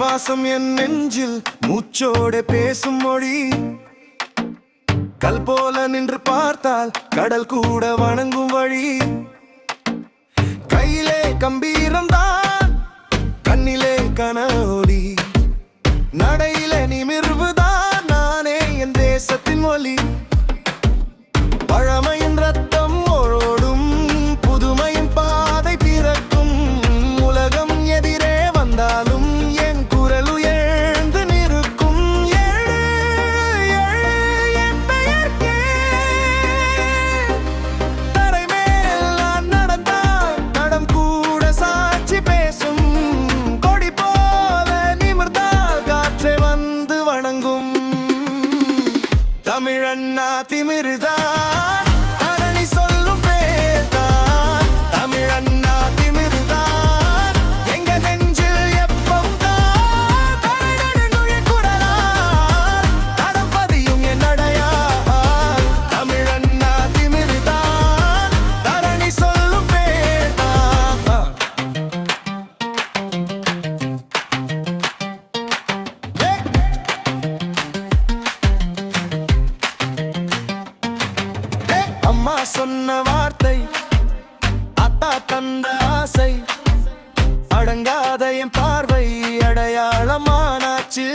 வாசம் என் நெஞ்சில் மூச்சோட பேசும் மொழி. கல் போல நின்று பார்த்தால் கடல் கூட வணங்கும் வழி. கையிலே கம்பீரம் தான், கண்ணிலே கனவொளி, நடையிலே நிமிர்வுதான் நானே என் தேசத்தின் ஒலி. பழமையின் ரத்தம் ஓடும், புதுமையின் பாதை பிறக்கும். உலகம் எதிரே வந்தாலும் என் குரல் உயர்ந்து நிற்கும். என் பெயர்க்கே தரைமேல் நான் நடந்தால் தடம் கூட சாட்சி பேசும். கொடி போல நிமிர்ந்தால் காற்றே வந்து வணங்கும். தமிழண்ணா திமிருதான், தரணி சொல்லும் பேர்தான். தமிழண்ணா திமிருதான், எங்க நெஞ்சில் எப்பவும் தான். தமிழனுடைய குரலால் தடம் பதியும் என் நடையால். தமிழண்ணா திமிருதான், தரணி சொல்லும் பேர்தான். அம்மா சொன்ன வார்த்தை, அத்தா தந்த ஆசை, அடங்காத என் பார்வை அடையாளமானாச்சு.